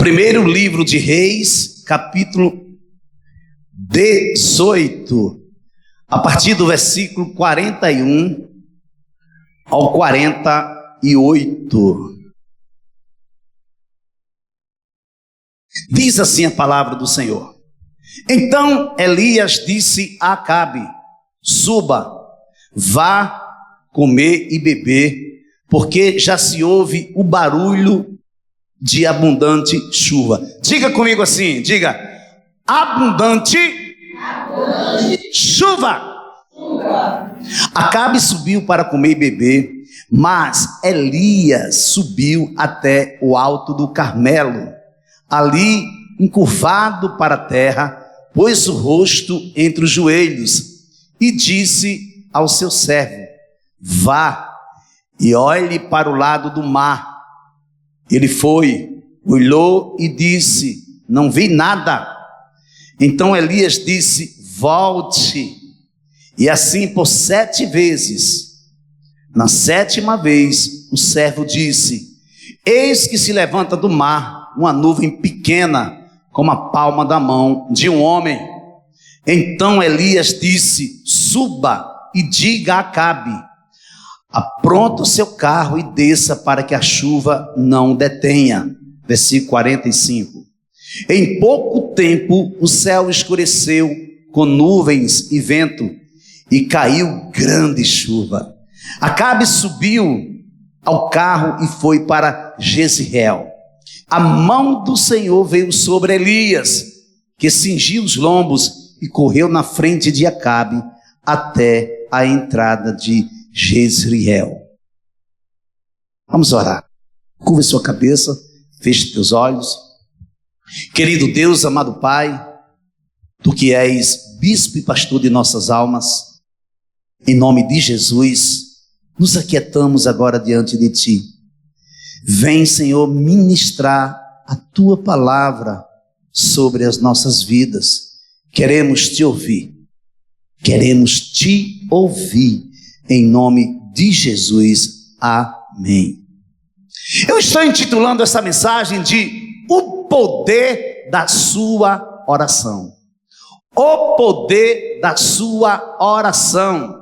Primeiro livro de Reis, capítulo 18, a partir do versículo 41 ao 48. Diz assim a palavra do Senhor. Então Elias disse a Acabe: suba, vá comer e beber, porque já se ouve o barulho de abundante chuva. Diga comigo assim, diga: abundante chuva. Acabe subiu para comer e beber, mas Elias subiu até o alto do Carmelo. Ali, encurvado para a terra, pôs o rosto entre os joelhos e disse ao seu servo: vá e olhe para o lado do mar. Ele foi, olhou e disse: não vi nada. Então Elias disse: volte. E assim por 7 vezes. Na 7ª vez, o servo disse: eis que se levanta do mar uma nuvem pequena, como a palma da mão de um homem. Então Elias disse: suba e diga a Acabe: apronta o seu carro e desça, para que a chuva não detenha. Versículo 45. Em pouco tempo o céu escureceu com nuvens e vento, e caiu grande chuva. Acabe subiu ao carro e foi para Jezreel. A mão do Senhor veio sobre Elias, que cingiu os lombos e correu na frente de Acabe até a entrada de Jezreel. Vamos orar. Curva sua cabeça, feche teus olhos. Querido Deus, amado Pai, Tu que és bispo e pastor de nossas almas, em nome de Jesus, nos aquietamos agora diante de Ti. Vem, Senhor, ministrar a Tua palavra sobre as nossas vidas. Queremos Te ouvir. Queremos Te ouvir. Em nome de Jesus. Amém. Eu estou intitulando essa mensagem de O Poder da Sua Oração. O poder da sua oração.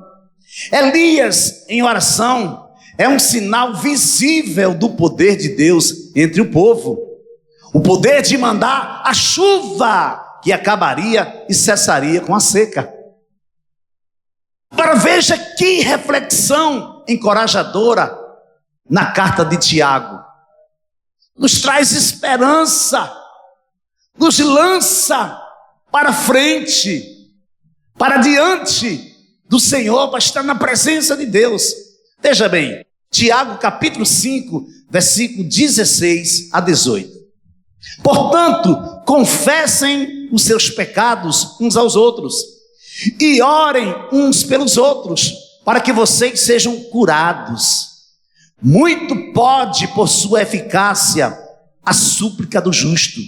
Elias em oração é um sinal visível do poder de Deus entre o povo. O poder de mandar a chuva que acabaria e cessaria com a seca. Agora veja que reflexão encorajadora na carta de Tiago. Nos traz esperança, nos lança para frente, para diante do Senhor, para estar na presença de Deus. Veja bem, Tiago capítulo 5, versículo 16 a 18. Portanto, confessem os seus pecados uns aos outros e orem uns pelos outros, para que vocês sejam curados. Muito pode, por sua eficácia, a súplica do justo.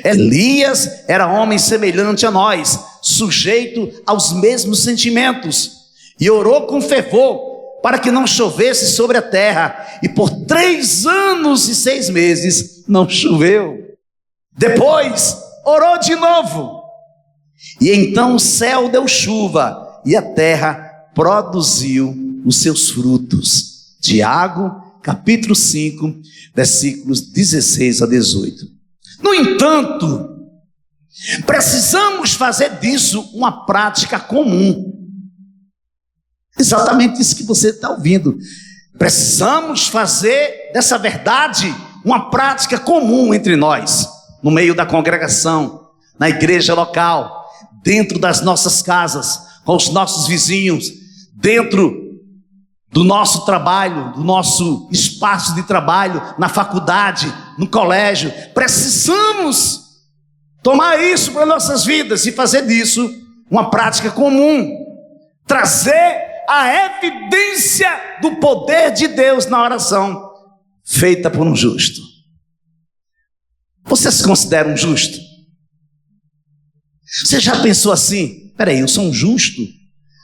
Elias era homem semelhante a nós, sujeito aos mesmos sentimentos, e orou com fervor para que não chovesse sobre a terra, e por 3 anos e 6 meses não choveu. Depois orou de novo, e então o céu deu chuva, e a terra produziu os seus frutos. Tiago capítulo 5, versículos 16 a 18. No entanto, precisamos fazer disso uma prática comum. Exatamente isso que você está ouvindo. Precisamos fazer dessa verdade uma prática comum entre nós, no meio da congregação, na igreja local, dentro das nossas casas, com os nossos vizinhos, dentro do nosso trabalho, do nosso espaço de trabalho, na faculdade, no colégio. Precisamos tomar isso para nossas vidas e fazer disso uma prática comum. Trazer a evidência do poder de Deus na oração feita por um justo. Você se considera um justo? Você já pensou assim: peraí, eu sou um justo?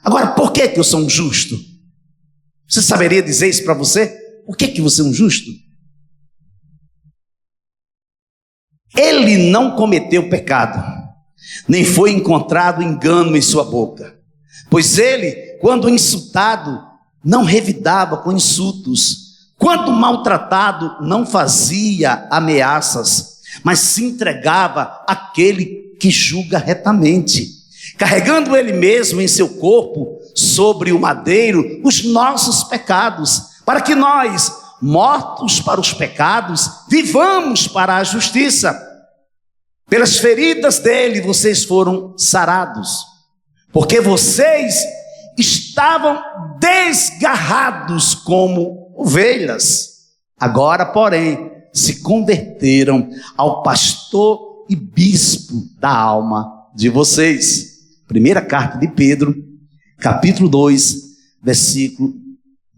Agora, por que eu sou um justo? Você saberia dizer isso para você? Por que você é um justo? Ele não cometeu pecado, nem foi encontrado engano em sua boca. Pois ele, quando insultado, não revidava com insultos. Quando maltratado, não fazia ameaças, mas se entregava àquele que julga retamente, carregando ele mesmo em seu corpo, sobre o madeiro, os nossos pecados, para que nós, mortos para os pecados, vivamos para a justiça. Pelas feridas dele vocês foram sarados, porque vocês estavam desgarrados como ovelhas. Agora, porém, se converteram ao pastor e bispo da alma de vocês. Primeira carta de Pedro, capítulo 2, versículo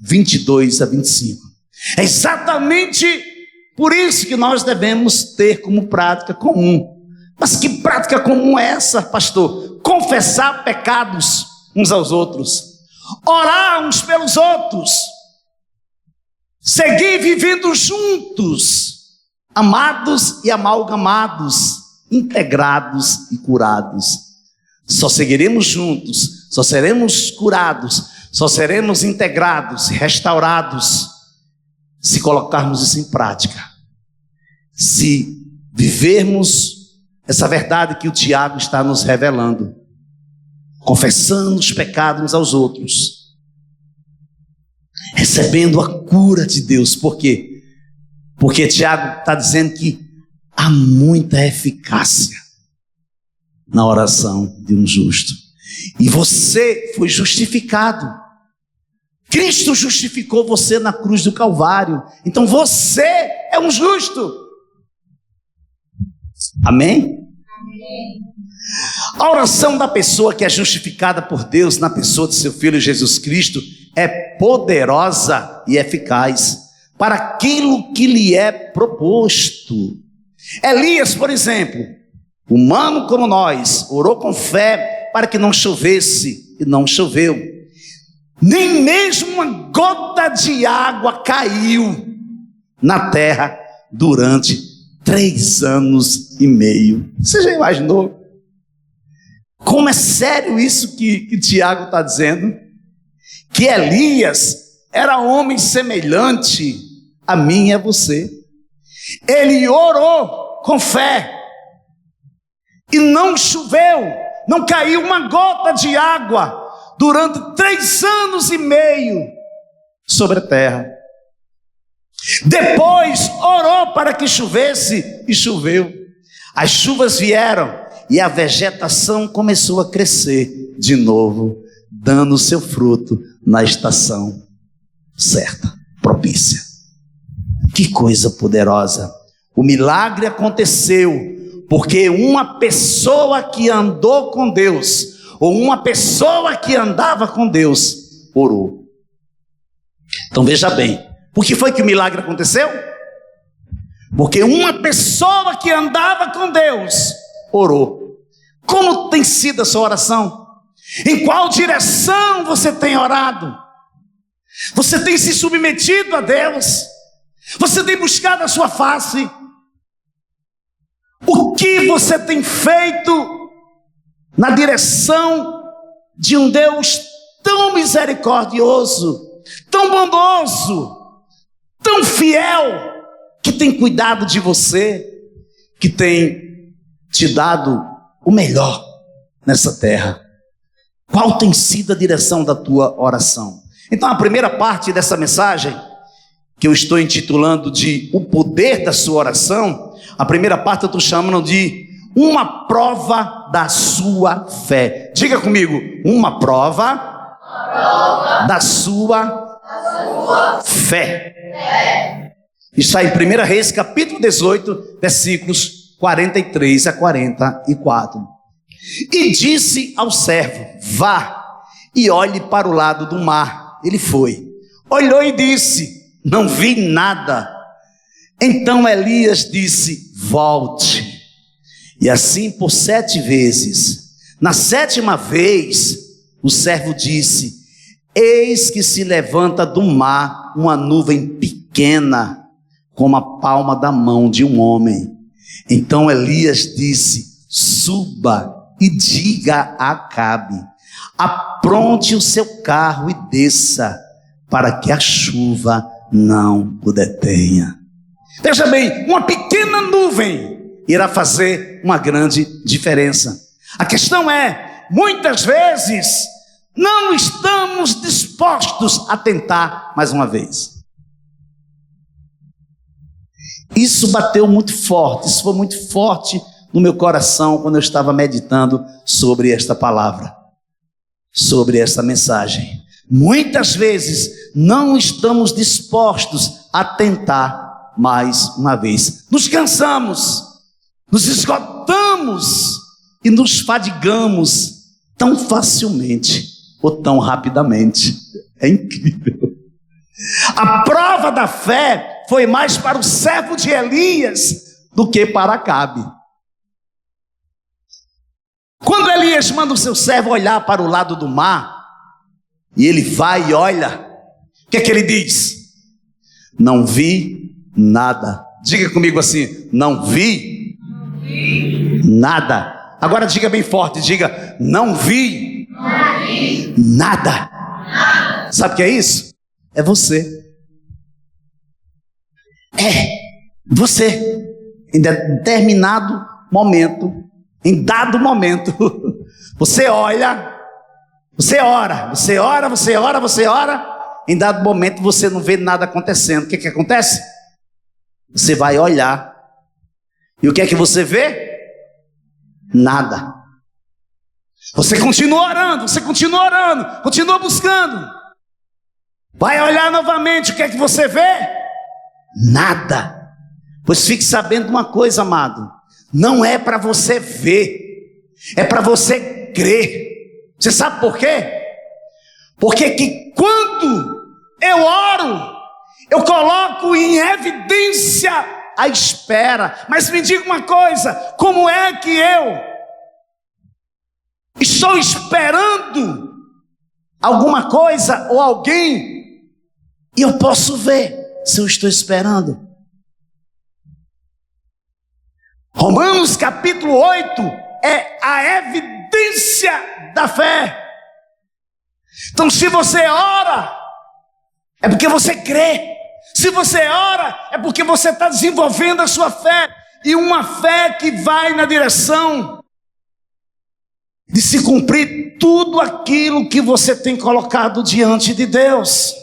22 a 25. É exatamente por isso que nós devemos ter como prática comum. Mas que prática comum é essa, pastor? Confessar pecados uns aos outros, orar uns pelos outros, seguir vivendo juntos, amados e amalgamados, integrados e curados. Só seguiremos juntos, só seremos curados, só seremos integrados, restaurados, se colocarmos isso em prática, se vivermos essa verdade que o Tiago está nos revelando, confessando os pecados uns aos outros, recebendo a cura de Deus. Por quê? Porque Tiago está dizendo que há muita eficácia na oração de um justo. E você foi justificado. Cristo justificou você na cruz do Calvário. Então você é um justo. Amém? A oração da pessoa que é justificada por Deus na pessoa de seu Filho Jesus Cristo é poderosa e eficaz para aquilo que lhe é proposto. Elias, por exemplo, humano como nós, orou com fé para que não chovesse, e não choveu. Nem mesmo uma gota de água caiu na terra durante 3 anos e meio. Você já imaginou? Como é sério isso que Tiago está dizendo? Que Elias era homem semelhante a mim e a você. Ele orou com fé e não choveu, não caiu uma gota de água durante 3 anos e meio sobre a terra. Depois orou para que chovesse e choveu. As chuvas vieram e a vegetação começou a crescer de novo, dando seu fruto na estação certa, propícia. Que coisa poderosa! O milagre aconteceu porque uma pessoa que andou com Deus, ou uma pessoa que andava com Deus, orou. Então veja bem, por que foi que o milagre aconteceu? Porque uma pessoa que andava com Deus orou. Como tem sido a sua oração? Em qual direção você tem orado? Você tem se submetido a Deus? Você tem buscado a sua face? O que você tem feito na direção de um Deus tão misericordioso, tão bondoso, tão fiel, que tem cuidado de você, que tem te dado o melhor nessa terra? Qual tem sido a direção da tua oração? Então a primeira parte dessa mensagem, que eu estou intitulando de O Poder da Sua Oração, a primeira parte eu estou chamando de uma prova da sua fé. Diga comigo, uma prova da sua fé. Está em 1 Reis, capítulo 18, versículos 43 a 44. E disse ao servo: vá e olhe para o lado do mar. Ele foi, olhou e disse: não vi nada. Então Elias disse: volte. E assim por 7 vezes. Na 7ª vez, o servo disse: eis que se levanta do mar uma nuvem pequena, como a palma da mão de um homem. Então Elias disse: suba e diga a Acabe: apronte o seu carro e desça, para que a chuva não o detenha. Veja bem, uma pequena nuvem irá fazer uma grande diferença. A questão é, muitas vezes não estamos dispostos a tentar mais uma vez. Isso bateu muito forte, isso foi muito forte no meu coração quando eu estava meditando sobre esta palavra, sobre esta mensagem. Muitas vezes não estamos dispostos a tentar mais uma vez. Nos cansamos, nos esgotamos e nos fadigamos tão facilmente ou tão rapidamente. É incrível. A prova da fé foi mais para o servo de Elias do que para Acabe. Quando Elias manda o seu servo olhar para o lado do mar, e ele vai e olha, o que é que ele diz? Não vi nada. Diga comigo assim: não vi nada. Agora diga bem forte, diga: não vi nada. Sabe o que é isso? É você. É você. Em determinado momento, em dado momento, você olha, você ora, você ora, você ora, você ora. Em dado momento você não vê nada acontecendo. O que que acontece? Você vai olhar. E o que é que você vê? Nada. Você continua orando, você continua orando, continua buscando. Vai olhar novamente, o que é que você vê? Nada. Pois fique sabendo de uma coisa, amado. Não é para você ver, é para você crer. Você sabe por quê? Porque que quando eu oro, eu coloco em evidência a espera. Mas me diga uma coisa: como é que eu estou esperando alguma coisa ou alguém e eu posso ver se eu estou esperando? Romanos capítulo 8 é a evidência da fé. Então, se você ora, é porque você crê. Se você ora, é porque você está desenvolvendo a sua fé. E uma fé que vai na direção de se cumprir tudo aquilo que você tem colocado diante de Deus.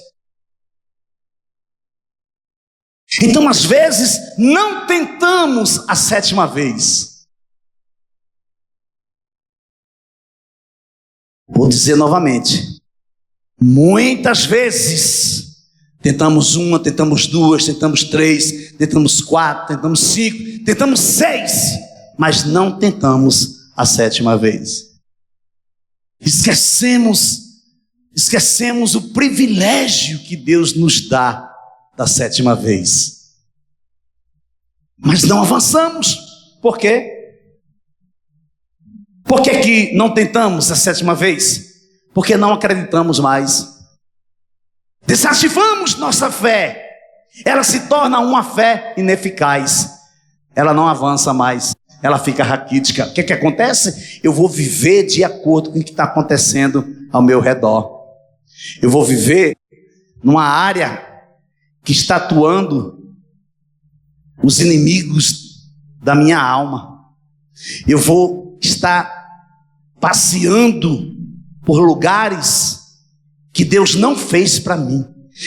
Então, às vezes, não tentamos a 7ª vez. Vou dizer novamente. Muitas vezes, tentamos 1, tentamos 2, tentamos 3, tentamos 4, tentamos 5, tentamos 6, mas não tentamos a 7ª vez. Esquecemos o privilégio que Deus nos dá da 7ª vez. Mas não avançamos. Por quê? Por que que não tentamos a 7ª vez? Porque não acreditamos mais. Desativamos nossa fé. Ela se torna uma fé ineficaz. Ela não avança mais. Ela fica raquítica. O que que acontece? Eu vou viver de acordo com o que está acontecendo ao meu redor. Eu vou viver numa área que está atuando os inimigos da minha alma. Eu vou estar passeando por lugares que Deus não fez para mim,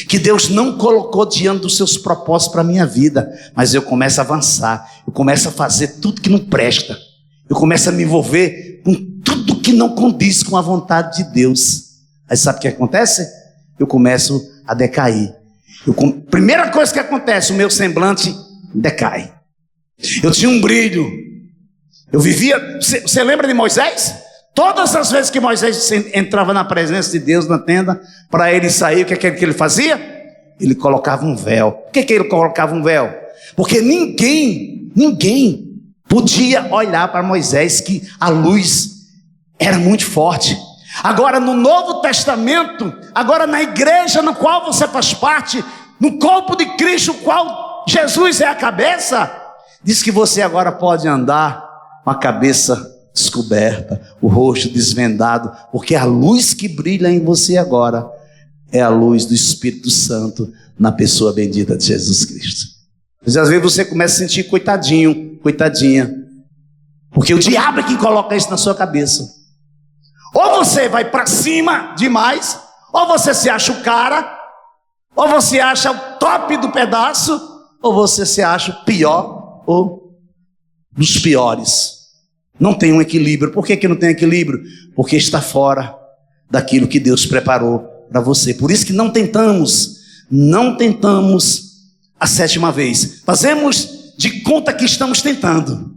que Deus não colocou diante dos seus propósitos para a minha vida. Mas eu começo a avançar, eu começo a fazer tudo que não presta, eu começo a me envolver com tudo que não condiz com a vontade de Deus. Aí sabe o que acontece? Eu começo a decair. Primeira coisa que acontece, o meu semblante decai. Eu tinha um brilho, eu vivia. Você lembra de Moisés? Todas as vezes que Moisés entrava na presença de Deus na tenda, para ele sair, o que é que ele fazia? Ele colocava um véu. Por que ele colocava um véu? Porque ninguém podia olhar para Moisés, que a luz era muito forte. Agora no Novo Testamento, agora na igreja no qual você faz parte, no corpo de Cristo, o qual Jesus é a cabeça, Diz que você agora pode andar com a cabeça descoberta, o rosto desvendado, porque a luz que brilha em você agora é a luz do Espírito Santo na pessoa bendita de Jesus Cristo. Mas às vezes você começa a sentir coitadinho, coitadinha, porque o diabo é quem coloca isso na sua cabeça. Ou você vai para cima demais, ou você se acha o cara, ou você acha o top do pedaço, ou você se acha o pior ou dos piores. Não tem um equilíbrio. Por que não tem equilíbrio? Porque está fora daquilo que Deus preparou para você. Por isso que não tentamos a 7ª vez. Fazemos de conta que estamos tentando.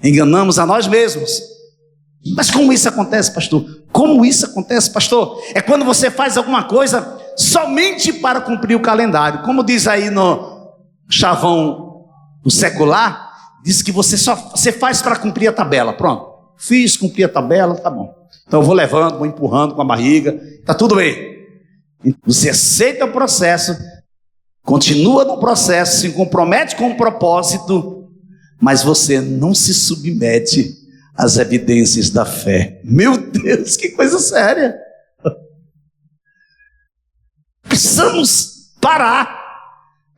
Enganamos a nós mesmos. Mas como isso acontece, pastor? Como isso acontece, pastor? É quando você faz alguma coisa somente para cumprir o calendário. Como diz aí no chavão do secular, diz que você faz para cumprir a tabela. Pronto, fiz, cumpri a tabela, tá bom. Então eu vou levando, vou empurrando com a barriga, tá tudo bem. Você aceita o processo, continua no processo, se compromete com o propósito, mas você não se submete às evidências da fé. Meu Deus, que coisa séria. Precisamos parar,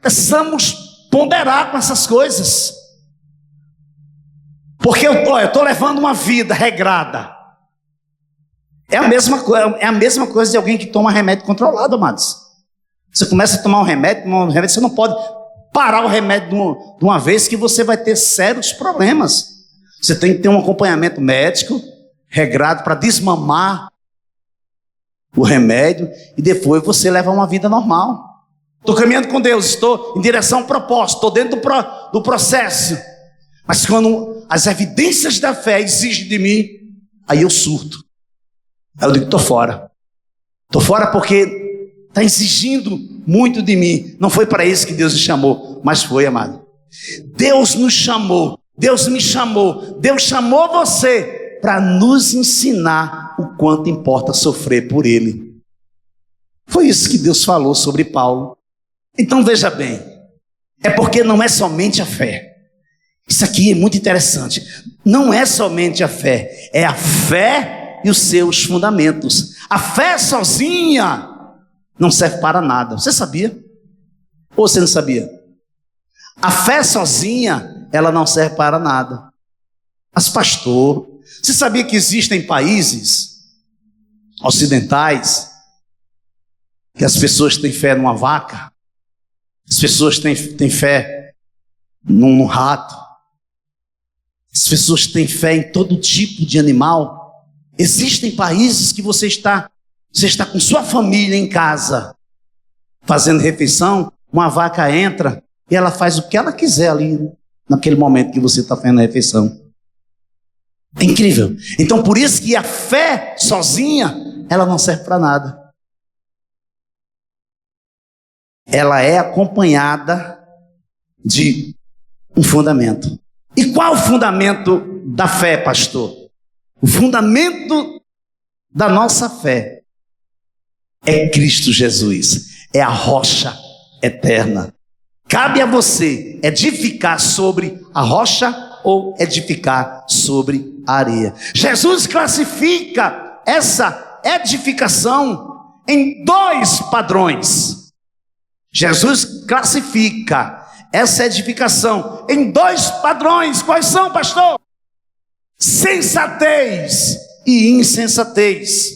precisamos ponderar com essas coisas. Porque eu estou levando uma vida regrada. É a mesma coisa de alguém que toma remédio controlado, amados. Você começa a tomar um remédio, você não pode parar o remédio de uma vez, que você vai ter sérios problemas. Você tem que ter um acompanhamento médico regrado para desmamar o remédio, e depois você leva uma vida normal. Estou caminhando com Deus, estou em direção ao propósito, estou dentro do processo. Mas quando as evidências da fé exigem de mim, aí eu surto. Aí eu digo, estou fora. Estou fora porque está exigindo muito de mim. Não foi para isso que Deus me chamou, mas foi, amado. Deus nos chamou, Deus me chamou, Deus chamou você para nos ensinar o quanto importa sofrer por Ele. Foi isso que Deus falou sobre Paulo. Então veja bem, é porque não é somente a fé. Isso aqui é muito interessante. Não é somente a fé, é a fé e os seus fundamentos. A fé sozinha não serve para nada. Você sabia? Ou você não sabia? A fé sozinha, ela não serve para nada. Mas pastor, você sabia que existem países ocidentais que as pessoas têm fé numa vaca? As pessoas têm fé num rato? As pessoas têm fé em todo tipo de animal. Existem países que você está com sua família em casa, fazendo refeição, uma vaca entra e ela faz o que ela quiser ali, naquele momento que você está fazendo a refeição. É incrível. Então por isso que a fé sozinha, ela não serve para nada. Ela é acompanhada de um fundamento. E qual o fundamento da fé, pastor? O fundamento da nossa fé é Cristo Jesus, é a rocha eterna. Cabe a você edificar sobre a rocha ou edificar sobre a areia. Jesus classifica essa edificação em 2 padrões. Jesus classifica essa edificação em 2 padrões. Quais são, pastor? Sensatez e insensatez,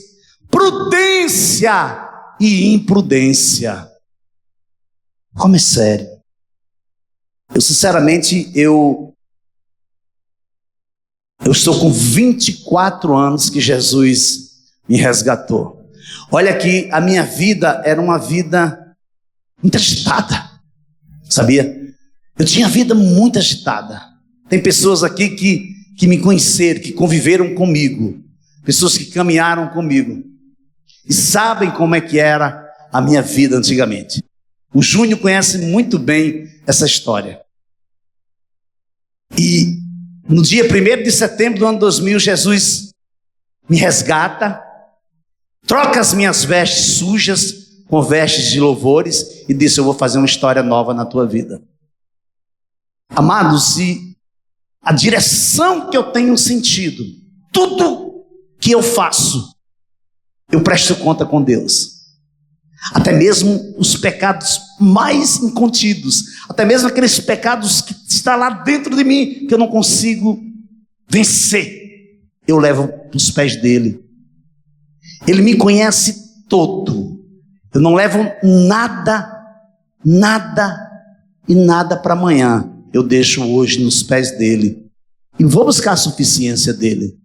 prudência e imprudência. Como é sério. Eu sinceramente, eu estou com 24 anos que Jesus me resgatou. Olha que a minha vida era uma vida muito agitada, sabia? Eu tinha vida muito agitada. Tem pessoas aqui que me conheceram, que conviveram comigo, pessoas que caminharam comigo e sabem como é que era a minha vida antigamente. O Júnior conhece muito bem essa história. E no dia 1º de setembro do ano 2000, Jesus me resgata, troca as minhas vestes sujas com vestes de louvores e disse: eu vou fazer uma história nova na tua vida. Amados, e a direção que eu tenho sentido, tudo que eu faço, eu presto conta com Deus. Até mesmo os pecados mais incontidos, até mesmo aqueles pecados que estão lá dentro de mim, que eu não consigo vencer, eu levo para os pés dele. Ele me conhece todo. Eu não levo nada para amanhã. Eu deixo hoje nos pés dele e vou buscar a suficiência dele,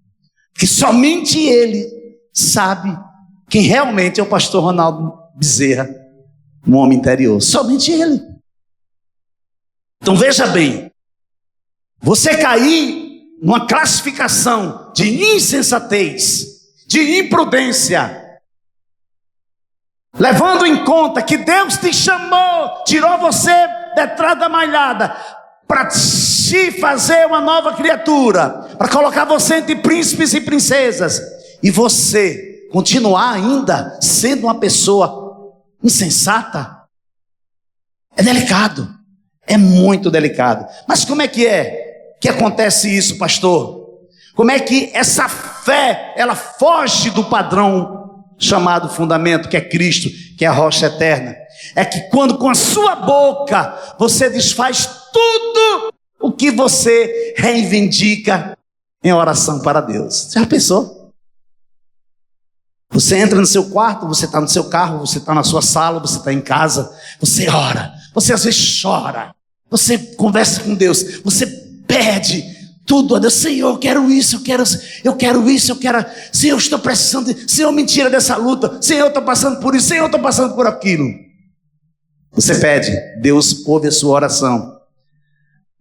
porque somente ele sabe quem realmente é o pastor Ronaldo Bezerra, um homem interior. Somente ele. Então veja bem, você cair numa classificação de insensatez, de imprudência, levando em conta que Deus te chamou, tirou você detrás da malhada para te fazer uma nova criatura, para colocar você entre príncipes e princesas, e você continuar ainda sendo uma pessoa insensata, é delicado, é muito delicado. Mas como é que acontece isso, pastor? Como é que essa fé, ela foge do padrão chamado fundamento, que é Cristo, que é a rocha eterna? É que quando com a sua boca você desfaz tudo o que você reivindica em oração para Deus. Já pensou? Você entra no seu quarto, você está no seu carro, você está na sua sala, você está em casa, você ora, você às vezes chora, você conversa com Deus, você pede tudo a Deus. Senhor, eu quero isso, eu quero isso, Senhor, eu estou precisando, Senhor, me tira dessa luta, Senhor, eu estou passando por isso, Senhor, eu estou passando por aquilo. Você pede, Deus ouve a sua oração,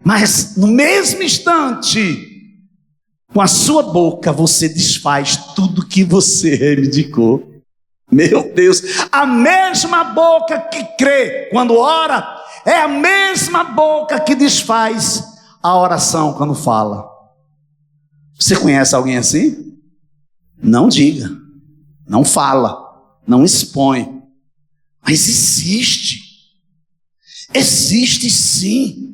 mas no mesmo instante, com a sua boca você desfaz tudo que você reivindicou. Meu Deus, a mesma boca que crê quando ora, é a mesma boca que desfaz a oração quando fala. Você conhece alguém assim? Não diga, não fala, não expõe, mas existe sim,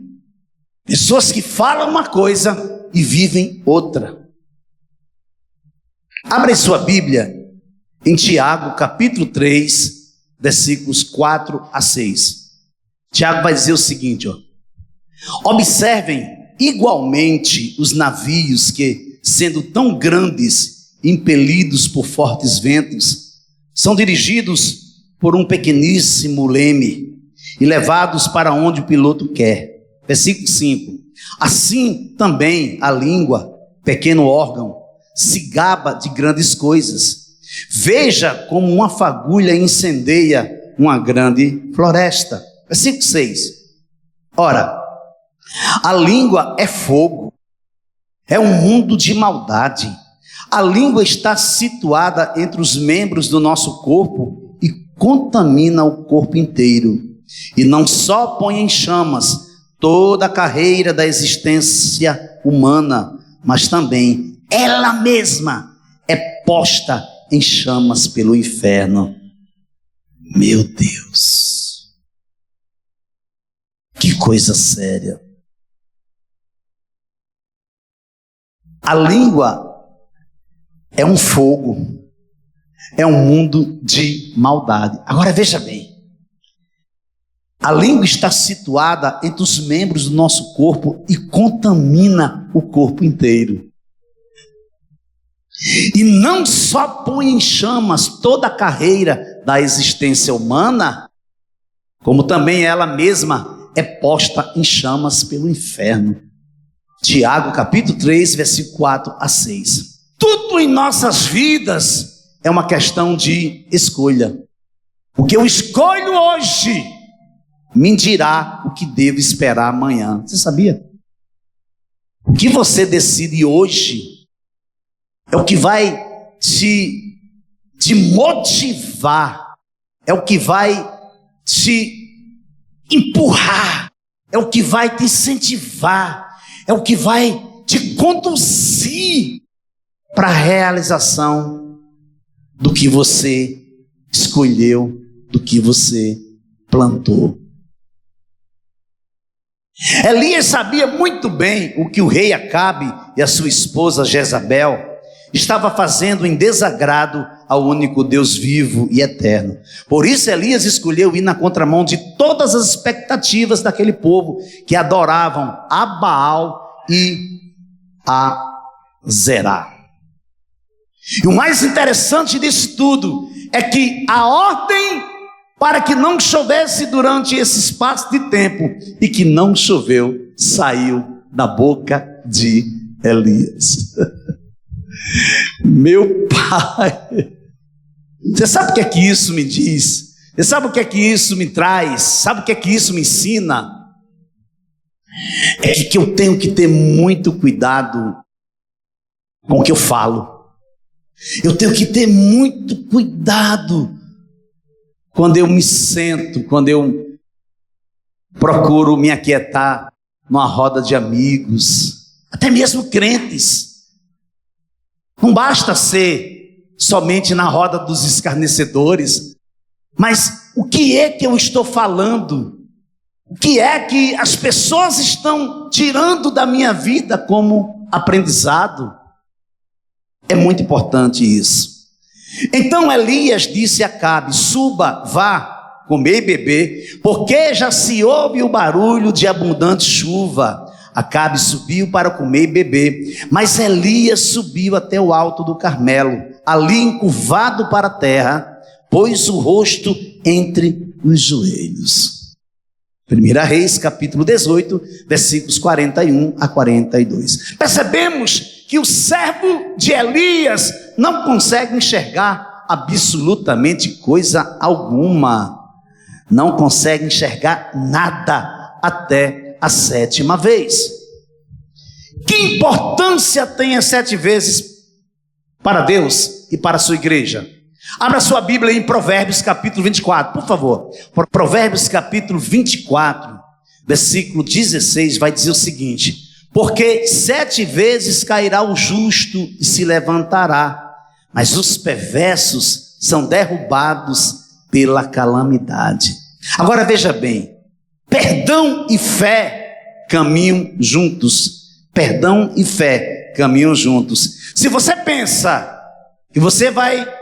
pessoas que falam uma coisa e vivem outra. Abra sua Bíblia em Tiago, capítulo 3, versículos 4 a 6. Tiago vai dizer o seguinte, ó: observem igualmente os navios que, sendo tão grandes, impelidos por fortes ventos, são dirigidos por um pequeníssimo leme e levados para onde o piloto quer. Versículo 5. Assim também a língua, pequeno órgão, se gaba de grandes coisas. Veja como uma fagulha incendeia uma grande floresta. Versículo 6. Ora, a língua é fogo, é um mundo de maldade. A língua está situada entre os membros do nosso corpo e contamina o corpo inteiro. E não só põe em chamas toda a carreira da existência humana, mas também ela mesma é posta em chamas pelo inferno. Meu Deus, que coisa séria. A língua é um fogo, é um mundo de maldade. Agora veja bem, a língua está situada entre os membros do nosso corpo e contamina o corpo inteiro. E não só põe em chamas toda a carreira da existência humana, como também ela mesma é posta em chamas pelo inferno. Tiago capítulo 3, versículo 4 a 6. Tudo em nossas vidas é uma questão de escolha. O que eu escolho hoje me dirá o que devo esperar amanhã. Você sabia? O que você decide hoje é o que vai te motivar, é o que vai te empurrar, é o que vai te incentivar, é o que vai te conduzir para a realização do que você escolheu, do que você plantou. Elias sabia muito bem o que o rei Acabe e a sua esposa Jezabel estava fazendo em desagrado ao único Deus vivo e eterno. Por isso Elias escolheu ir na contramão de todas as expectativas daquele povo que adoravam a Baal e a Zerá. E o mais interessante disso tudo é que a ordem para que não chovesse durante esse espaço de tempo, e que não choveu, saiu da boca de Elias. Meu pai, você sabe o que é que isso me diz? Você sabe o que é que isso me traz? Sabe o que é que isso me ensina? É que eu tenho que ter muito cuidado com o que eu falo. Eu tenho que ter muito cuidado quando eu me sento, quando eu procuro me aquietar numa roda de amigos, até mesmo crentes. Não basta ser somente na roda dos escarnecedores, mas o que é que eu estou falando? O que é que as pessoas estão tirando da minha vida como aprendizado? É muito importante isso. Então Elias disse a Acabe: suba, vá comer e beber, porque já se ouve o barulho de abundante chuva. Acabe subiu para comer e beber, mas Elias subiu até o alto do Carmelo, ali encurvado para a terra, pôs o rosto entre os joelhos. 1 Reis, capítulo 18, versículos 41 a 42. Percebemos que o servo de Elias não consegue enxergar absolutamente coisa alguma. Não consegue enxergar nada até a 7ª vez. Que importância tem as 7 vezes para Deus e para a sua igreja? Abra sua Bíblia em Provérbios capítulo 24, por favor. Provérbios capítulo 24, versículo 16, vai dizer o seguinte: porque 7 vezes cairá o justo e se levantará, mas os perversos são derrubados pela calamidade. Agora veja bem, perdão e fé caminham juntos. Perdão e fé caminham juntos. Se você pensa que você vai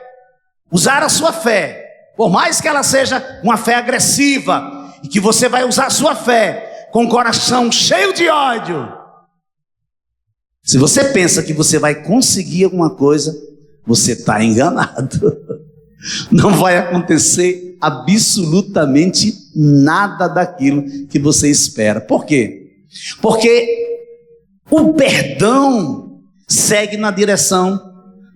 usar a sua fé, por mais que ela seja uma fé agressiva, e que você vai usar a sua fé com o coração cheio de ódio, se você pensa que você vai conseguir alguma coisa, você está enganado. Não vai acontecer absolutamente nada daquilo que você espera. Por quê? Porque o perdão segue na direção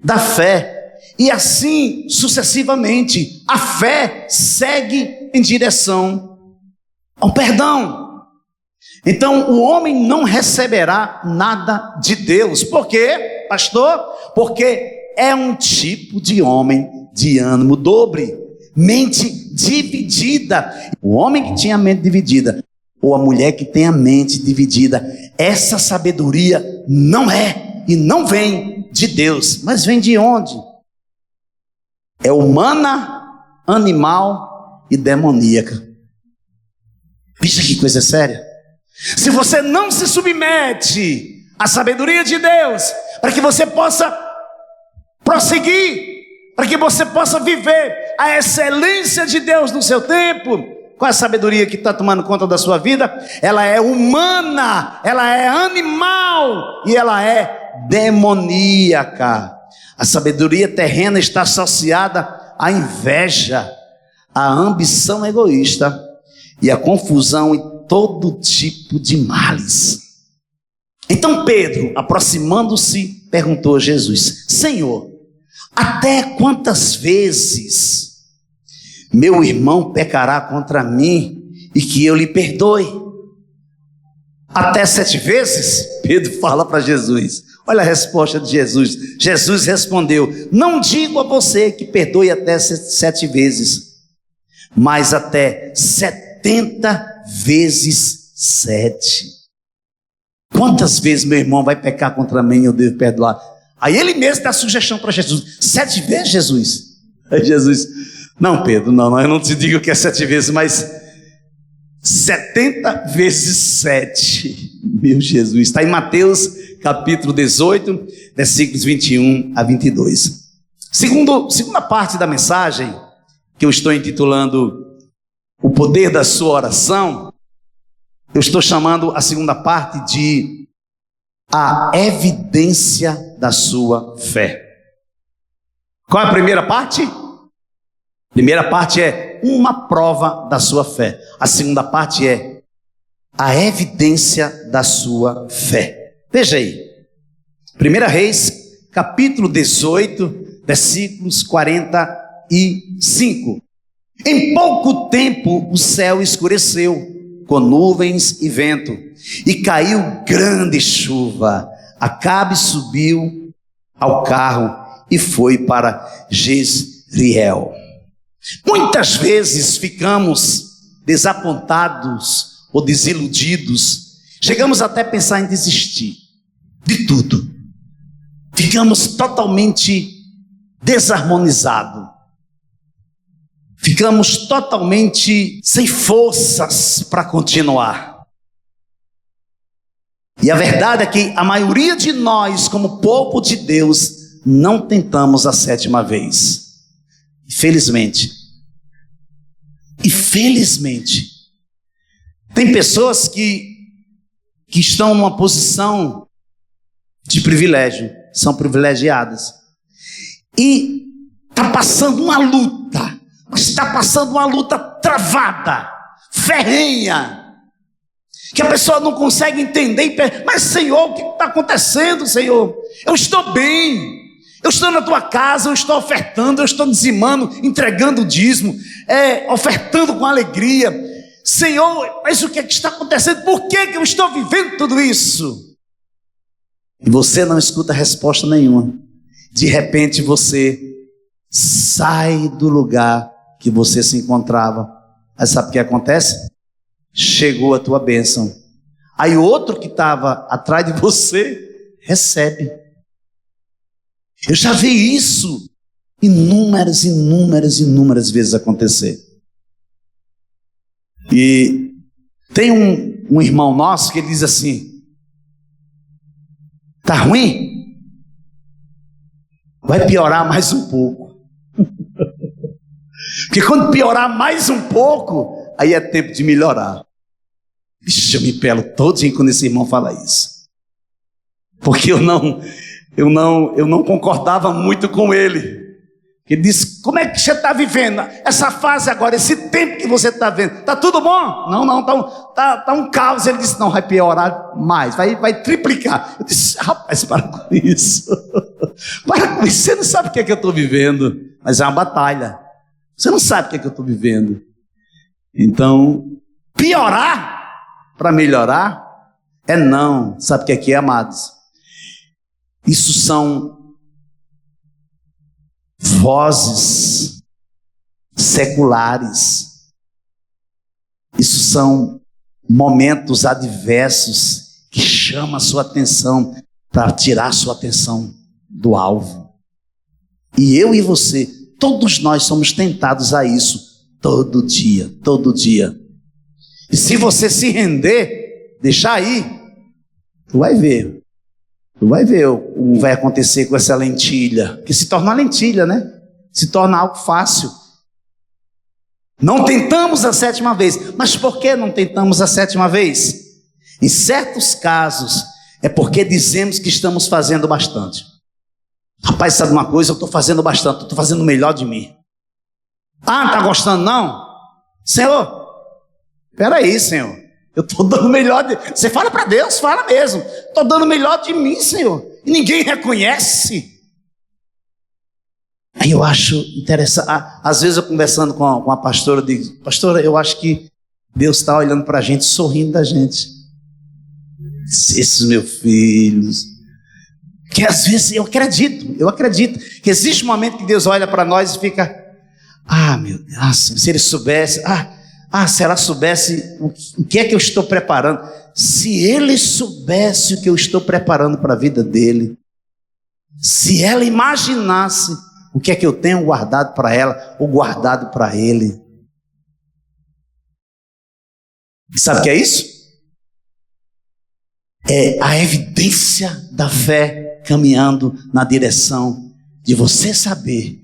da fé. E assim sucessivamente, a fé segue em direção ao perdão. Então o homem não receberá nada de Deus. Por quê, pastor? Porque é um tipo de homem de ânimo dobre, mente dividida. O homem que tinha a mente dividida, ou a mulher que tem a mente dividida, essa sabedoria não é e não vem de Deus. Mas vem de onde? É humana, animal e demoníaca. Veja que coisa séria. Se você não se submete à sabedoria de Deus, para que você possa prosseguir, para que você possa viver a excelência de Deus no seu tempo, qual é a sabedoria que está tomando conta da sua vida? Ela é humana, ela é animal e ela é demoníaca. A sabedoria terrena está associada à inveja, à ambição egoísta e à confusão e todo tipo de males. Então Pedro, aproximando-se, perguntou a Jesus: Senhor, até quantas vezes meu irmão pecará contra mim e que eu lhe perdoe? Até 7 vezes? Pedro fala para Jesus. Olha a resposta de Jesus. Jesus respondeu: não digo a você que perdoe até 7 vezes, mas até 70 vezes 7. Quantas vezes meu irmão vai pecar contra mim e eu devo perdoar? Aí ele mesmo dá a sugestão para Jesus: 7 vezes, Jesus? Aí Jesus: não, Pedro, não, eu não te digo que é 7 vezes, mas 70 vezes 7. Meu Jesus. Está em Mateus capítulo 18, versículos 21 a 22. Segunda parte da mensagem, que eu estou intitulando O Poder da Sua Oração, eu estou chamando a segunda parte de A Evidência da Sua Fé. Qual é a primeira parte? A primeira parte é uma prova da sua fé. A segunda parte é a evidência da sua fé. Veja aí. 1 Reis, capítulo 18, versículos 45. Em pouco tempo o céu escureceu, com nuvens e vento, e caiu grande chuva. Acabe subiu ao carro e foi para Jezreel. Muitas vezes ficamos desapontados ou desiludidos, chegamos até a pensar em desistir de tudo, ficamos totalmente desarmonizados, ficamos totalmente sem forças para continuar. E a verdade é que a maioria de nós, como povo de Deus, não tentamos a 7ª vez. Infelizmente, tem pessoas que estão numa posição de privilégio, são privilegiadas, e está passando uma luta, mas está passando uma luta travada, ferrenha, que a pessoa não consegue entender, mas Senhor, o que está acontecendo, Senhor? Eu estou bem, eu estou na tua casa, eu estou ofertando, eu estou dizimando, entregando o dízimo, ofertando com alegria. Senhor, mas o que é que está acontecendo? Por que eu estou vivendo tudo isso? E você não escuta resposta nenhuma. De repente você sai do lugar que você se encontrava. Aí sabe o que acontece? Chegou a tua bênção. Aí outro que estava atrás de você recebe. Eu já vi isso inúmeras vezes acontecer. E tem um irmão nosso que ele diz assim: tá ruim? Vai piorar mais um pouco. Porque quando piorar mais um pouco, aí é tempo de melhorar. Ixi, eu me pelo todinho quando esse irmão fala isso. Porque eu não concordava muito com ele. Ele disse: como é que você está vivendo essa fase agora, esse tempo que você está vendo? Está tudo bom? Não, está um caos. Ele disse: não, vai piorar mais, vai triplicar. Eu disse: rapaz, para com isso. Para com isso, você não sabe o que é que eu estou vivendo. Mas é uma batalha. Você não sabe o que é que eu estou vivendo. Então, piorar para melhorar é não. Sabe o que é, amados? Isso são vozes seculares. Isso são momentos adversos que chamam a sua atenção para tirar a sua atenção do alvo. E eu e você, todos nós somos tentados a isso todo dia. E se você se render, deixar aí, tu vai ver o que vai acontecer com essa lentilha, que se torna uma lentilha, né? Se torna algo fácil. Não tentamos a 7ª vez. Mas por que não tentamos a 7ª vez? Em certos casos, é porque dizemos que estamos fazendo bastante. Rapaz, sabe uma coisa? Eu estou fazendo bastante, eu estou fazendo o melhor de mim. Ah, não está gostando não? Senhor, espera aí, Senhor. Eu estou dando o melhor de... Você fala para Deus, fala mesmo. Estou dando o melhor de mim, Senhor. E ninguém reconhece. Aí eu acho interessante. Às vezes eu conversando com a pastora, eu digo: pastora, eu acho que Deus está olhando para a gente, sorrindo da gente. Esses meus filhos. Que às vezes eu acredito que existe um momento que Deus olha para nós e fica: ah, meu Deus, se ele soubesse, se ela soubesse o que é que eu estou preparando. Se ele soubesse o que eu estou preparando para a vida dele, se ela imaginasse o que é que eu tenho guardado para ela ou guardado para ele. Sabe o que é isso? É a evidência da fé caminhando na direção de você saber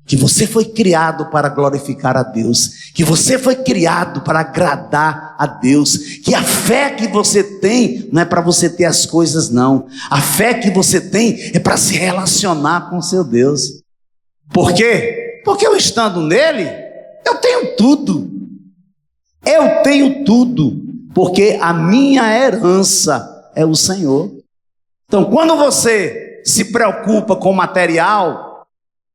que você foi criado para glorificar a Deus, que você foi criado para agradar a Deus, que a fé que você tem não é para você ter as coisas, não. A fé que você tem é para se relacionar com o seu Deus. Por quê? Porque eu estando nele, eu tenho tudo. Eu tenho tudo, porque a minha herança é o Senhor. Então, quando você se preocupa com o material,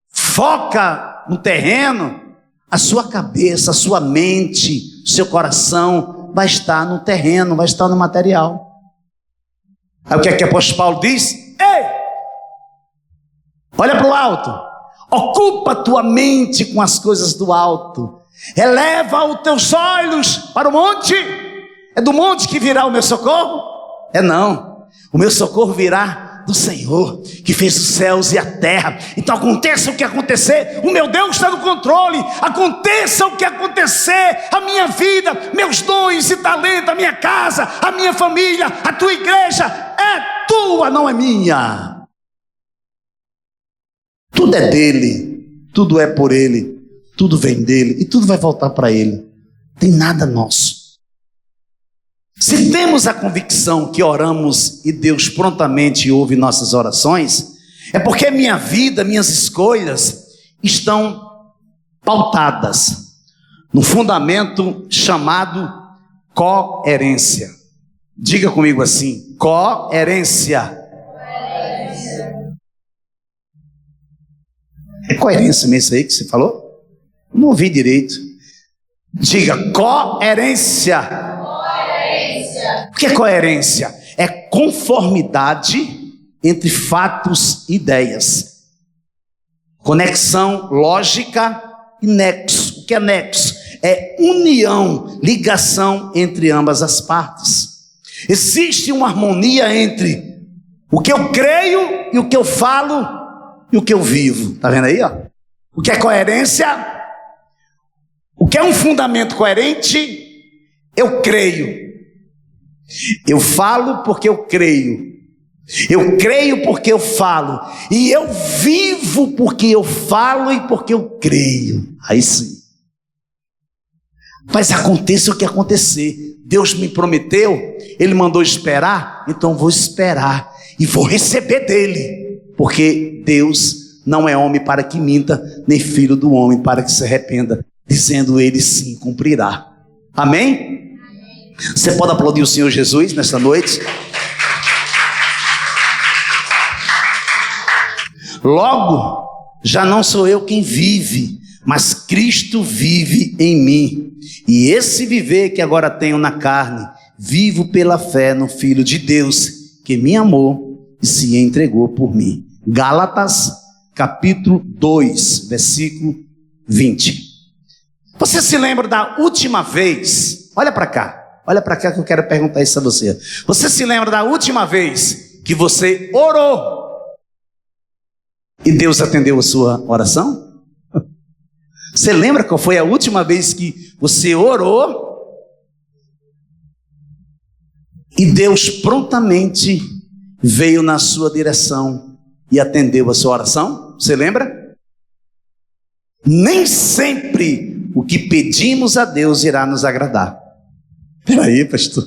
foca no terreno, a sua cabeça, a sua mente, o seu coração vai estar no terreno, vai estar no material. Aí o que é que o apóstolo Paulo diz? Ei! Olha para o alto. Ocupa tua mente com as coisas do alto. Eleva os teus olhos para o monte. É do monte que virá o meu socorro? É não. O meu socorro virá do Senhor, que fez os céus e a terra. Então aconteça o que acontecer, o meu Deus está no controle. Aconteça o que acontecer, a minha vida, meus dons e talentos, a minha casa, a minha família, a tua igreja é tua, não é minha. Tudo é dele, tudo é por ele, tudo vem dele e tudo vai voltar para ele. Tem nada nosso. Se temos a convicção que oramos e Deus prontamente ouve nossas orações, é porque minha vida, minhas escolhas estão pautadas no fundamento chamado coerência. Diga comigo assim: coerência. É coerência mesmo isso aí que você falou? Não ouvi direito. Diga coerência. O que é coerência? É conformidade entre fatos e ideias. Conexão lógica e nexo. O que é nexo? É união, ligação entre ambas as partes. Existe uma harmonia entre o que eu creio e o que eu falo e o que eu vivo. Está vendo aí? Ó? O que é coerência? O que é um fundamento coerente? Eu creio. Eu falo porque eu creio. Eu creio porque eu falo. E eu vivo porque eu falo e porque eu creio. Aí sim. Mas aconteça o que acontecer. Deus me prometeu, Ele mandou esperar, então vou esperar e vou receber dele. Porque Deus não é homem para que minta, nem filho do homem para que se arrependa. Dizendo Ele sim, cumprirá. Amém? Você pode aplaudir o Senhor Jesus nesta noite? Logo, já não sou eu quem vive, mas Cristo vive em mim. E esse viver que agora tenho na carne, vivo pela fé no Filho de Deus, que me amou e se entregou por mim. Gálatas, capítulo 2, versículo 20. Você se lembra da última vez? Olha para cá. Olha para cá que eu quero perguntar isso a você. Você se lembra da última vez que você orou e Deus atendeu a sua oração? Você lembra qual foi a última vez que você orou e Deus prontamente veio na sua direção e atendeu a sua oração? Você lembra? Nem sempre o que pedimos a Deus irá nos agradar. Peraí, pastor.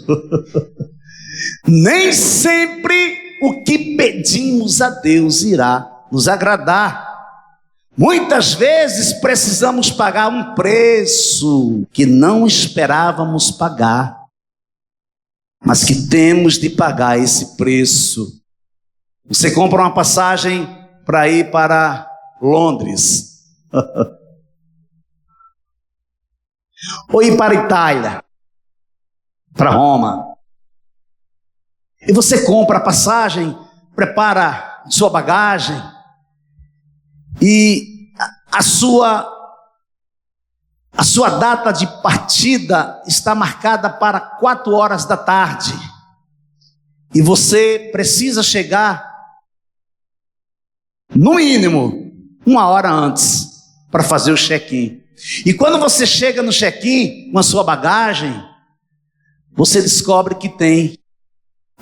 Nem sempre o que pedimos a Deus irá nos agradar. Muitas vezes precisamos pagar um preço que não esperávamos pagar, mas que temos de pagar esse preço. Você compra uma passagem para ir para Londres, ou ir para a Itália, para Roma, e você compra a passagem, prepara sua bagagem, e a sua data de partida está marcada para 4 horas da tarde, e você precisa chegar no mínimo 1 hora antes para fazer o check-in. E quando você chega no check-in com a sua bagagem, você descobre que tem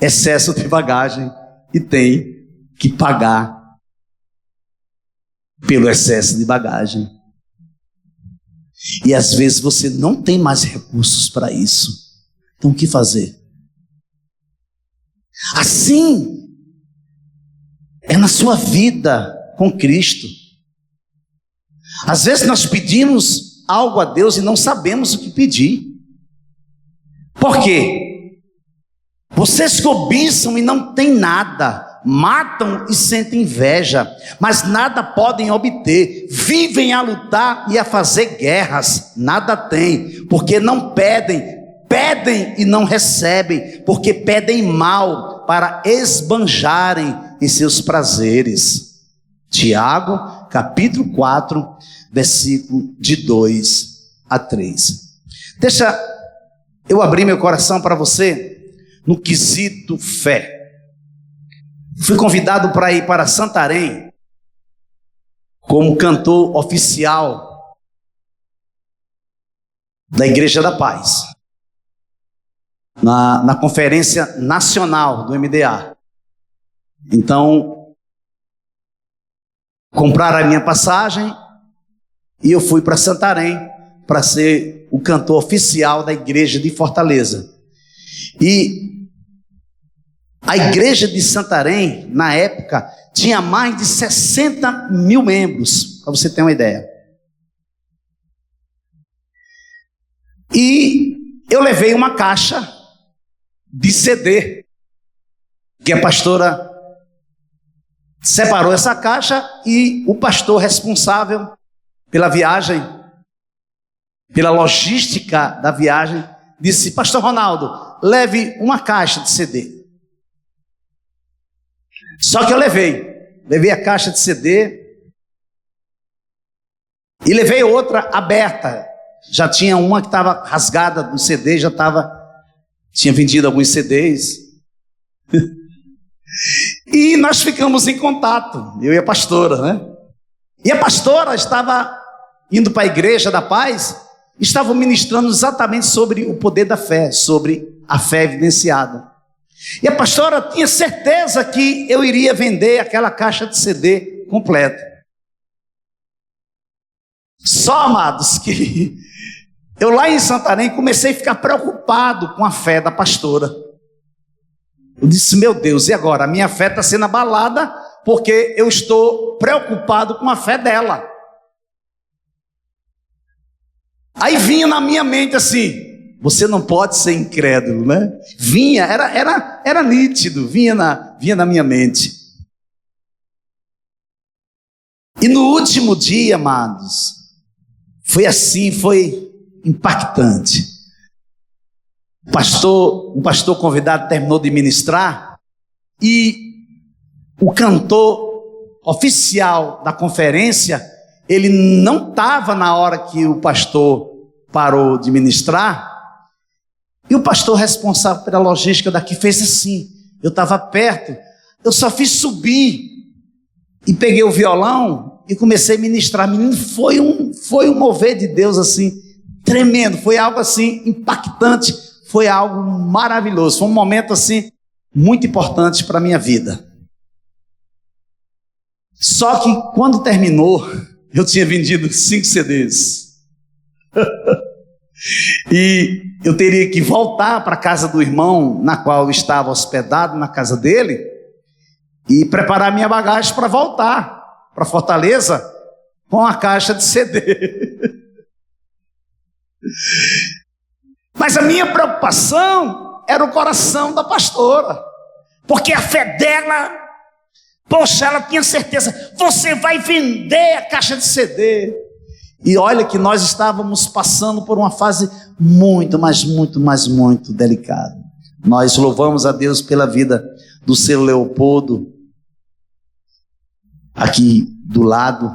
excesso de bagagem e tem que pagar pelo excesso de bagagem. E às vezes você não tem mais recursos para isso. Então o que fazer? Assim é na sua vida com Cristo. Às vezes nós pedimos algo a Deus e não sabemos o que pedir. Por quê? Vocês cobiçam e não têm nada, matam e sentem inveja, mas nada podem obter, vivem a lutar e a fazer guerras, nada têm, porque não pedem, pedem e não recebem, porque pedem mal para esbanjarem em seus prazeres. Tiago, capítulo 4, versículo de 2 a 3. Deixa eu abrir meu coração para você no quesito fé. Fui convidado para ir para Santarém como cantor oficial da Igreja da Paz, na Conferência Nacional do MDA. Então, compraram a minha passagem e eu fui para Santarém para ser o cantor oficial da Igreja de Fortaleza. E a igreja de Santarém, na época, tinha mais de 60 mil membros, para você ter uma ideia. E eu levei uma caixa de CD, que a pastora separou essa caixa e o pastor responsável pela viagem, pela logística da viagem, disse: Pastor Ronaldo, leve uma caixa de CD. Só que eu levei a caixa de CD e levei outra aberta. Já tinha uma que estava rasgada do CD, tinha vendido alguns CDs. E nós ficamos em contato, eu e a pastora, né? E a pastora estava indo para a Igreja da Paz, estava ministrando exatamente sobre o poder da fé, sobre a fé evidenciada. E a pastora tinha certeza que eu iria vender aquela caixa de CD completa. Só, amados, que eu lá em Santarém comecei a ficar preocupado com a fé da pastora. Eu disse: meu Deus, e agora? A minha fé está sendo abalada porque eu estou preocupado com a fé dela. Aí vinha na minha mente assim: você não pode ser incrédulo, né? Vinha, era nítido, vinha na minha mente. E no último dia, amados, foi assim, foi impactante. Um pastor convidado terminou de ministrar e o cantor oficial da conferência, ele não estava na hora que o pastor parou de ministrar. E o pastor responsável pela logística daqui fez assim. Eu estava perto, eu só fiz subir e peguei o violão e comecei a ministrar. Menino, foi um mover de Deus assim, tremendo, foi algo assim impactante, foi algo maravilhoso, foi um momento assim muito importante para a minha vida. Só que quando terminou, eu tinha vendido 5 CDs. E eu teria que voltar para a casa do irmão na qual eu estava hospedado, na casa dele, e preparar minha bagagem para voltar para Fortaleza com a caixa de CD. Mas a minha preocupação era o coração da pastora, porque a fé dela, poxa, ela tinha certeza: você vai vender a caixa de CD. E olha que nós estávamos passando por uma fase muito delicada. Nós louvamos a Deus pela vida do seu Leopoldo, aqui do lado,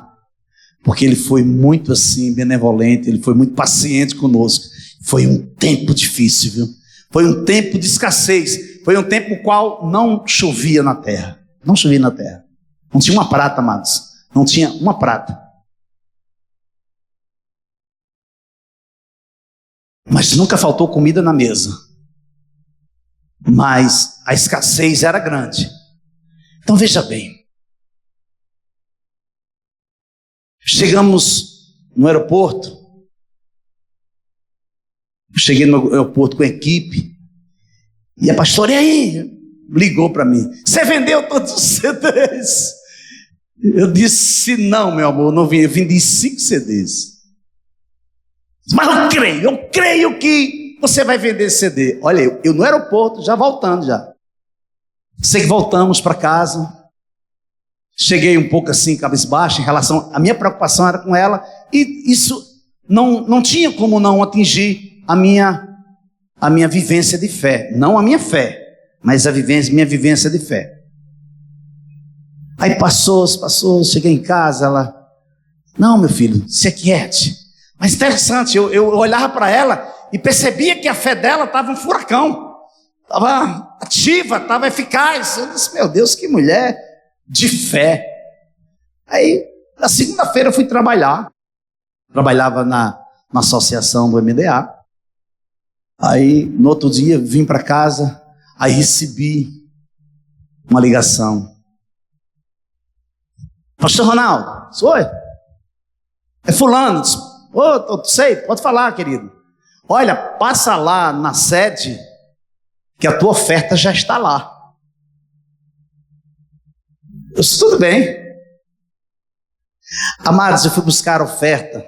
porque ele foi muito assim, benevolente, ele foi muito paciente conosco. Foi um tempo difícil, viu? Foi um tempo de escassez, foi um tempo no qual não chovia na terra. Não chovia na terra. Não tinha uma prata, amados. Não tinha uma prata. Mas nunca faltou comida na mesa. mas a escassez era grande. Então veja bem, chegamos no aeroporto, cheguei no aeroporto com a equipe, e a pastora, e aí? Ligou para mim, você vendeu todos os CDs? Eu disse, não, meu amor, não vim, eu vendi 5 CDs. Mas eu creio que você vai vender esse CD. Olha, eu no aeroporto, já voltando já. Sei que voltamos para casa. Cheguei um pouco assim, cabisbaixo, em relação... A minha preocupação era com ela. E isso não tinha como não atingir a minha vivência de fé. Não a minha fé, mas minha vivência de fé. Aí passou, cheguei em casa, ela... Não, meu filho, se aquiete. Mas interessante, eu olhava para ela e percebia que a fé dela estava um furacão. Estava ativa, estava eficaz. Eu disse, meu Deus, que mulher de fé. Aí, na segunda-feira eu fui trabalhar. Trabalhava na associação do MDA. Aí, no outro dia, vim para casa. Aí recebi uma ligação. Pastor Ronaldo, oi? É fulano. Sei, pode falar, querido. Olha, passa lá na sede, que a tua oferta já está lá. Eu disse, tudo bem. Amados, eu fui buscar a oferta.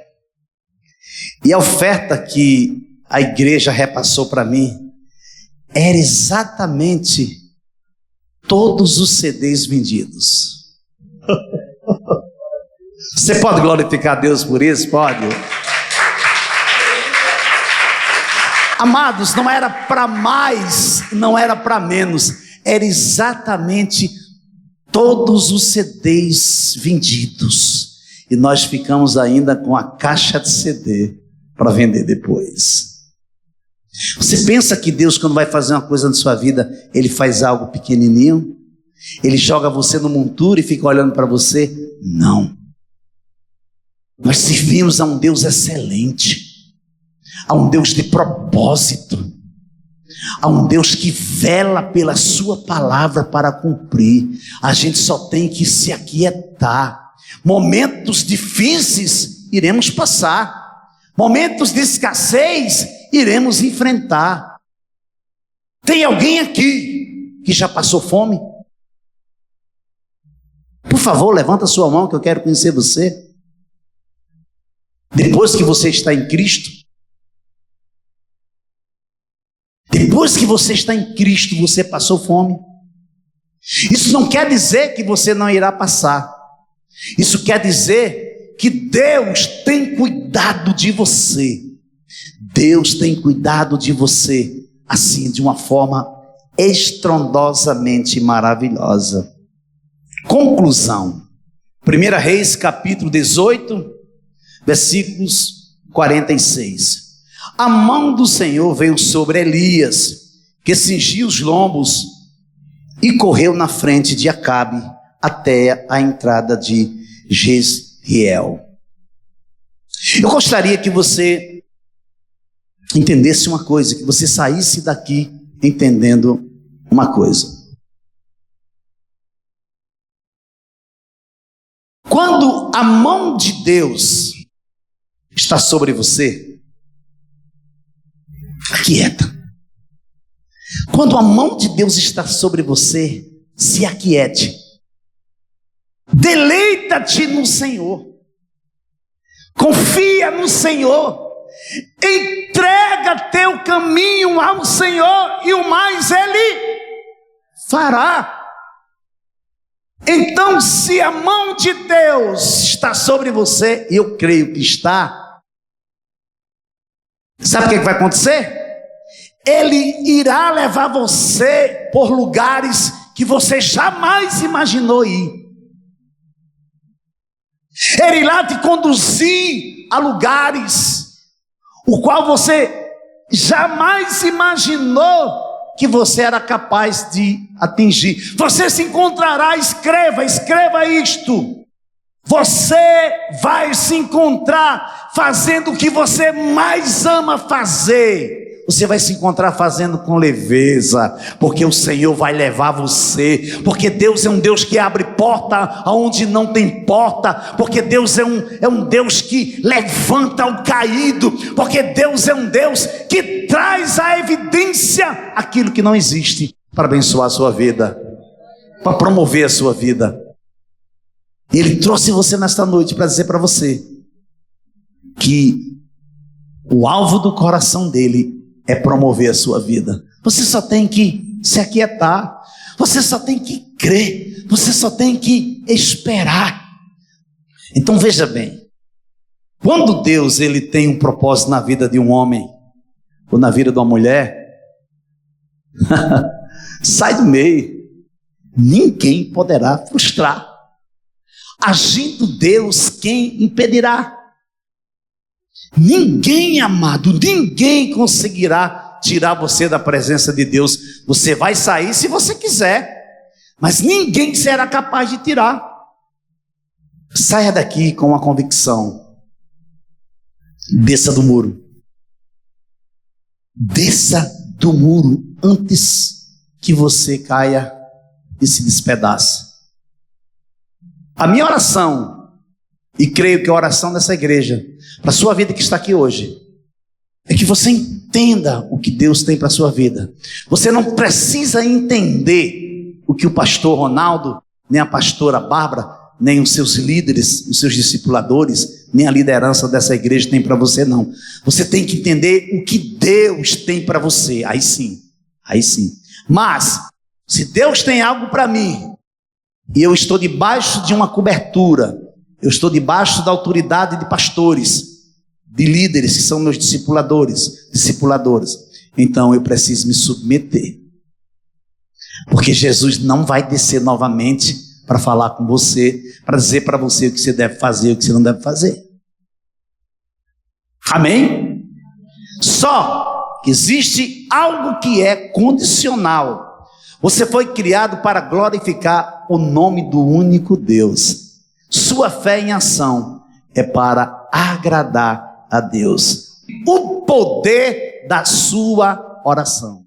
E a oferta que a igreja repassou para mim era exatamente todos os CDs vendidos. Você pode glorificar a Deus por isso? Pode. Amados, não era para mais, não era para menos, era exatamente todos os CDs vendidos. E nós ficamos ainda com a caixa de CD para vender depois. Você pensa que Deus, quando vai fazer uma coisa na sua vida, Ele faz algo pequenininho? Ele joga você no monturo e fica olhando para você? Não. Nós servimos a um Deus excelente, a um Deus de propósito, a um Deus que vela pela sua palavra para cumprir. A gente só tem que se aquietar. Momentos difíceis iremos passar, momentos de escassez iremos enfrentar. Tem alguém aqui que já passou fome? Por favor, levanta sua mão que eu quero conhecer você. Depois que você está em Cristo, depois que você está em Cristo, você passou fome. Isso não quer dizer que você não irá passar. Isso quer dizer que Deus tem cuidado de você. Deus tem cuidado de você, assim, de uma forma estrondosamente maravilhosa. Conclusão. 1 Reis, capítulo 18, versículos 46. A mão do Senhor veio sobre Elias, que cingiu os lombos e correu na frente de Acabe até a entrada de Jezreel. Eu gostaria que você entendesse uma coisa, que você saísse daqui entendendo uma coisa. Quando a mão de Deus está sobre você, aquieta. Quando a mão de Deus está sobre você, se aquiete. Deleita-te no Senhor. Confia no Senhor. Entrega teu caminho ao Senhor e o mais Ele fará. Então, se a mão de Deus está sobre você, e eu creio que está, sabe o que vai acontecer? Ele irá levar você por lugares que você jamais imaginou ir. Ele irá te conduzir a lugares o qual você jamais imaginou que você era capaz de atingir. Você se encontrará, escreva isto. Você vai se encontrar fazendo o que você mais ama fazer. você vai se encontrar fazendo com leveza, porque o Senhor vai levar você, porque Deus é um Deus que abre porta onde não tem porta, porque Deus é um Deus que levanta o caído, porque Deus é um Deus que traz à evidência aquilo que não existe, para abençoar a sua vida, para promover a sua vida. Ele trouxe você nesta noite para dizer para você que o alvo do coração dele é promover a sua vida. Você só tem que se aquietar, você só tem que crer, você só tem que esperar. Então veja bem, quando Deus ele tem um propósito na vida de um homem ou na vida de uma mulher, sai do meio, ninguém poderá frustrar. Agindo Deus, quem impedirá? Ninguém, amado, ninguém conseguirá tirar você da presença de Deus. Você vai sair se você quiser, mas ninguém será capaz de tirar. Saia daqui com uma convicção. Desça do muro. Desça do muro antes que você caia e se despedace. A minha oração, e creio que a oração dessa igreja, para a sua vida que está aqui hoje, é que você entenda o que Deus tem para a sua vida. Você não precisa entender o que o pastor Ronaldo, nem a pastora Bárbara, nem os seus líderes, os seus discipuladores, nem a liderança dessa igreja tem para você, não. Você tem que entender o que Deus tem para você. Aí sim. Mas, se Deus tem algo para mim, e eu estou debaixo de uma cobertura, eu estou debaixo da autoridade de pastores, de líderes que são meus discipuladoras, então eu preciso me submeter, porque Jesus não vai descer novamente para falar com você, para dizer para você o que você deve fazer e o que você não deve fazer. Amém? Só que existe algo que é condicional. Você foi criado para glorificar o nome do único Deus. Sua fé em ação é para agradar a Deus. O poder da sua oração.